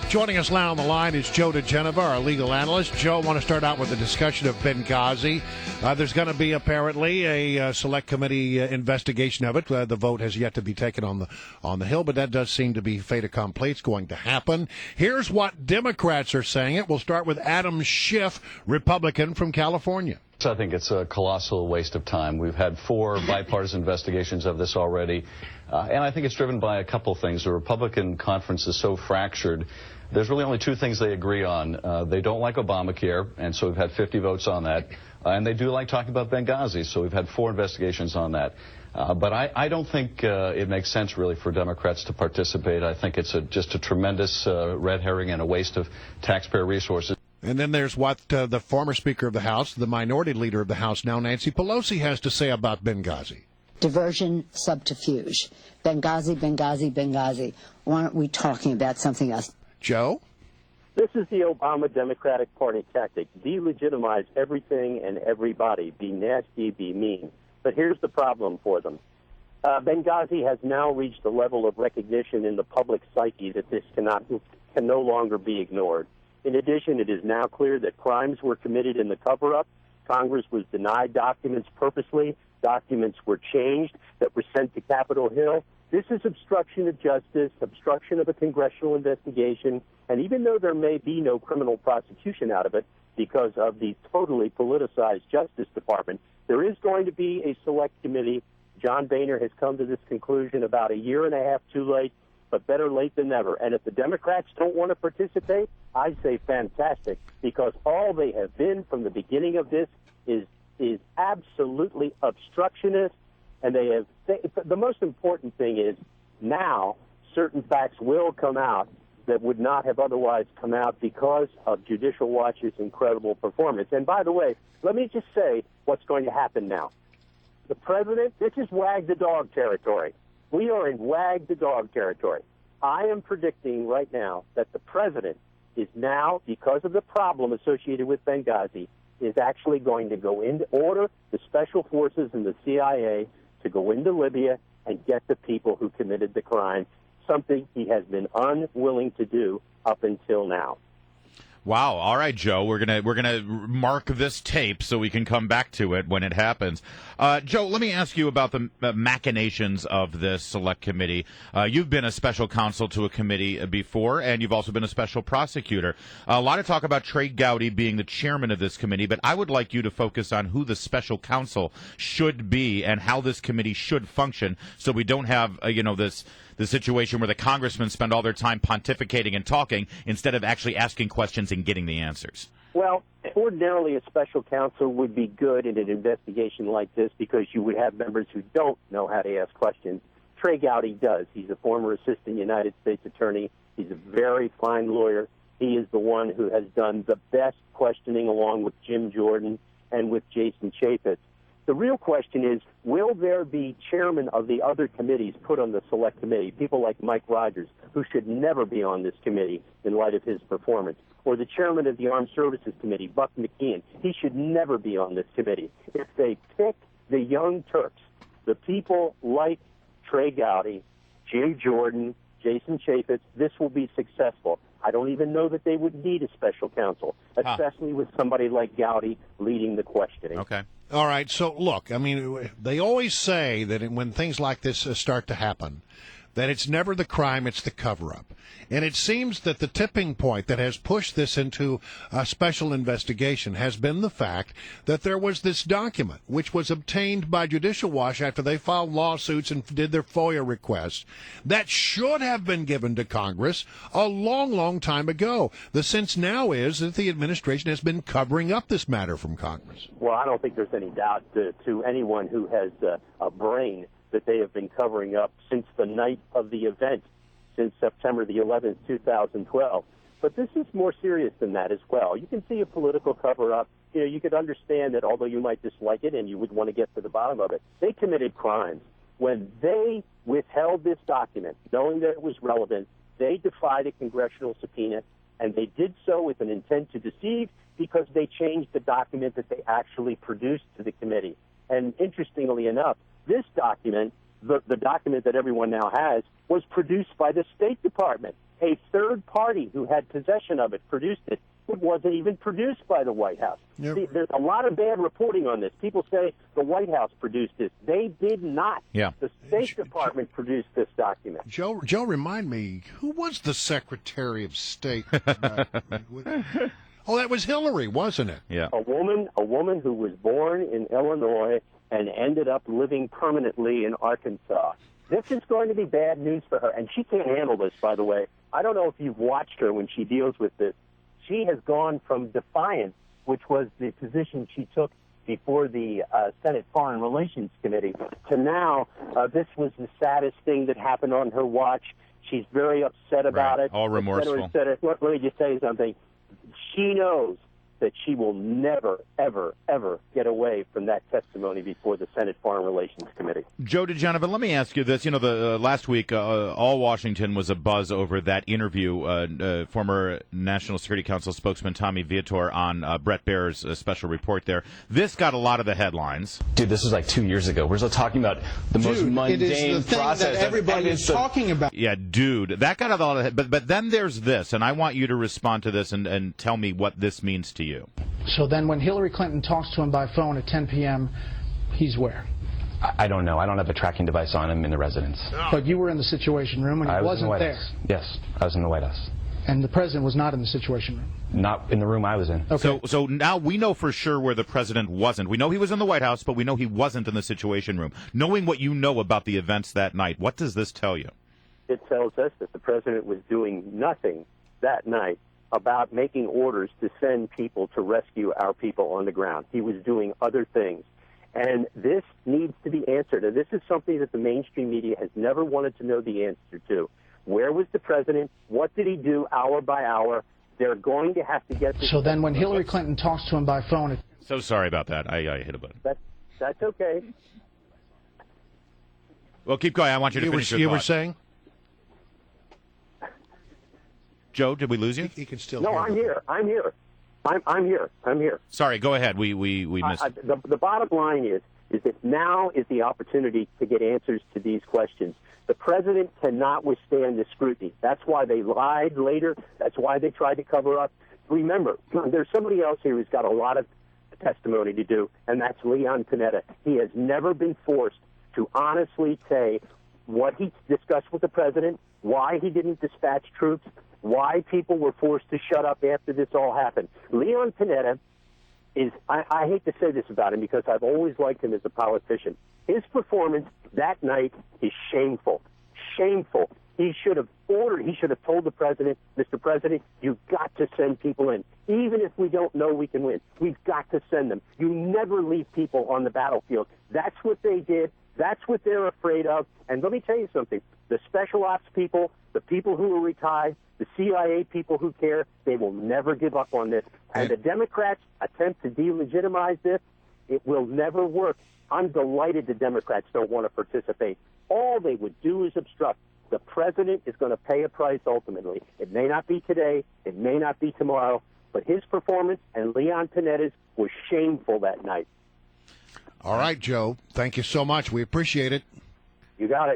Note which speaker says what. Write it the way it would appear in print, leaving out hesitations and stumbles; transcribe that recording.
Speaker 1: Joining us now on the line is Joe DiGenova, our legal analyst. Joe, I want to start out with a discussion of Benghazi. There's going to be apparently a select committee investigation of it. The vote has yet to be taken on the Hill, but that does seem to be fait accompli. It's going to happen. Here's what Democrats are saying. We'll start with Adam Schiff, Republican from California.
Speaker 2: I think it's a colossal waste of time. We've had 4 bipartisan investigations of this already, and I think it's driven by a couple things. The Republican conference is so fractured. There's really only 2 things they agree on. They don't like Obamacare, and so we've had 50 votes on that, and they do like talking about Benghazi, so we've had 4 investigations on that. But I don't think it makes sense, really, for Democrats to participate. I think it's just a tremendous red herring and a waste of taxpayer resources.
Speaker 1: And then there's what the former Speaker of the House, the minority leader of the House now, Nancy Pelosi, has to say about Benghazi.
Speaker 3: Diversion, subterfuge. Benghazi, Benghazi, Benghazi. Why aren't we talking about something else?
Speaker 1: Joe?
Speaker 4: This is the Obama Democratic Party tactic. Delegitimize everything and everybody. Be nasty, be mean. But here's the problem for them. Benghazi has now reached a level of recognition in the public psyche that this can no longer be ignored. In addition, it is now clear that crimes were committed in the cover-up. Congress was denied documents purposely. Documents were changed that were sent to Capitol Hill. This is obstruction of justice, obstruction of a congressional investigation, and even though there may be no criminal prosecution out of it because of the totally politicized Justice Department, there is going to be a select committee. John Boehner has come to this conclusion about a year and a half too late, but better late than never. And if the Democrats don't want to participate, I say fantastic, because all they have been from the beginning of this is absolutely obstructionist, and they have. The most important thing is now certain facts will come out that would not have otherwise come out because of Judicial Watch's incredible performance. And by the way, let me just say what's going to happen now. The president, this is wag the dog territory. We are in wag the dog territory. I am predicting right now that the president is now, because of the problem associated with Benghazi, is actually going to go in to order the special forces and the CIA to go into Libya and get the people who committed the crime, something he has been unwilling to do up until now.
Speaker 5: Wow. All right, Joe. We're gonna mark this tape so we can come back to it when it happens. Joe, let me ask you about the machinations of this select committee. You've been a special counsel to a committee before, and you've also been a special prosecutor. A lot of talk about Trey Gowdy being the chairman of this committee, but I would like you to focus on who the special counsel should be and how this committee should function, so we don't have the situation where the congressmen spend all their time pontificating and talking instead of actually asking questions and getting the answers.
Speaker 4: Well, ordinarily a special counsel would be good in an investigation like this because you would have members who don't know how to ask questions. Trey Gowdy does. He's a former assistant United States attorney. He's a very fine lawyer. He is the one who has done the best questioning along with Jim Jordan and with Jason Chaffetz. The real question is, will there be chairmen of the other committees put on the select committee, people like Mike Rogers, who should never be on this committee in light of his performance, or the chairman of the Armed Services Committee, Buck McKeon, he should never be on this committee. If they pick the young Turks, the people like Trey Gowdy, Jim Jordan, Jason Chaffetz, this will be successful. I don't even know that they would need a special counsel, especially with somebody like Gowdy leading the questioning.
Speaker 5: Okay.
Speaker 1: All right, so look, I mean, they always say that when things like this start to happen, that it's never the crime, it's the cover-up. And it seems that the tipping point that has pushed this into a special investigation has been the fact that there was this document, which was obtained by Judicial Watch after they filed lawsuits and did their FOIA requests, that should have been given to Congress a long, long time ago. The sense now is that the administration has been covering up this matter from Congress.
Speaker 4: Well, I don't think there's any doubt to anyone who has a brain that they have been covering up since the night of the event, since September the 11th, 2012. But this is more serious than that as well. You can see a political cover-up. You could understand that although you might dislike it and you would want to get to the bottom of it, they committed crimes. When they withheld this document, knowing that it was relevant, they defied a congressional subpoena, and they did so with an intent to deceive because they changed the document that they actually produced to the committee. And interestingly enough, this document, the document that everyone now has, was produced by the State Department. A third party who had possession of it produced it. It wasn't even produced by the White House.
Speaker 1: Yep.
Speaker 4: See, there's a lot of bad reporting on this. People say the White House produced this. They did not.
Speaker 5: Yeah.
Speaker 4: The State Department produced this document.
Speaker 1: Joe, remind me, who was the Secretary of State? Oh, that was Hillary, wasn't it?
Speaker 5: Yeah.
Speaker 4: A woman who was born in Illinois and ended up living permanently in Arkansas. This is going to be bad news for her, and she can't handle this, by the way. I don't know if you've watched her when she deals with this. She has gone from defiance, which was the position she took before the Senate Foreign Relations Committee, to now this was the saddest thing that happened on her watch. She's very upset about it.
Speaker 5: All remorseful.
Speaker 4: Et cetera, et cetera. Let me just tell you something. She knows that she will never, ever, ever get away from that testimony before the Senate Foreign Relations Committee.
Speaker 5: Joe DiGenova, let me ask you this. You know, the last week, all Washington was abuzz over that interview, former National Security Council spokesman Tommy Viator on Brett Baer's special report there. This got a lot of the headlines.
Speaker 6: Dude, this was like 2 years ago. We're still talking about the most mundane
Speaker 7: it is the thing
Speaker 6: process.
Speaker 7: that everybody is talking about.
Speaker 5: Yeah, dude, that got a lot of but then there's this, and I want you to respond to this and tell me what this means to you.
Speaker 7: So then when Hillary Clinton talks to him by phone at 10 p.m., he's where?
Speaker 6: I don't know. I don't have a tracking device on him in the residence.
Speaker 7: But you were in the Situation Room and he
Speaker 6: I was in the
Speaker 7: wasn't
Speaker 6: White
Speaker 7: there.
Speaker 6: House. Yes, I was in the White House.
Speaker 7: And the president was not in the Situation Room.
Speaker 6: Not in the room I was in.
Speaker 7: Okay.
Speaker 5: So now we know for sure where the president wasn't. We know he was in the White House, but we know he wasn't in the Situation Room. Knowing what you know about the events that night, what does this tell you?
Speaker 4: It tells us that the president was doing nothing that night about making orders to send people to rescue our people on the ground. He was doing other things. And this needs to be answered. And this is something that the mainstream media has never wanted to know the answer to. Where was the president? What did he do hour by hour? They're going to have to get this.
Speaker 7: So then when Hillary Clinton talks to him by phone...
Speaker 5: So sorry about that. I hit a button.
Speaker 4: That's okay.
Speaker 5: Well, keep going. I want you to finish your
Speaker 1: You
Speaker 5: thought.
Speaker 1: were saying?
Speaker 5: Joe, did we lose you?
Speaker 1: He can still
Speaker 4: No,
Speaker 1: hear
Speaker 4: I'm
Speaker 1: you.
Speaker 4: here. I'm here.
Speaker 5: Sorry, go ahead. We missed.
Speaker 4: The bottom line is that now is the opportunity to get answers to these questions. The president cannot withstand the scrutiny. That's why they lied later. That's why they tried to cover up. Remember, there's somebody else here who's got a lot of testimony to do, and that's Leon Panetta. He has never been forced to honestly say what he discussed with the president, why he didn't dispatch troops, why people were forced to shut up after this all happened. Leon Panetta is, I hate to say this about him because I've always liked him as a politician. His performance that night is shameful. Shameful. He should have told the president, Mr. President, you've got to send people in. Even if we don't know we can win, we've got to send them. You never leave people on the battlefield. That's what they did. That's what they're afraid of. And let me tell you something. The special ops people, the people who are retired, the CIA people who care, they will never give up on this. And the Democrats attempt to delegitimize this. It will never work. I'm delighted the Democrats don't want to participate. All they would do is obstruct. The president is going to pay a price ultimately. It may not be today. It may not be tomorrow. But his performance and Leon Panetta's was shameful that night.
Speaker 1: All right, Joe. Thank you so much. We appreciate it.
Speaker 4: You got it.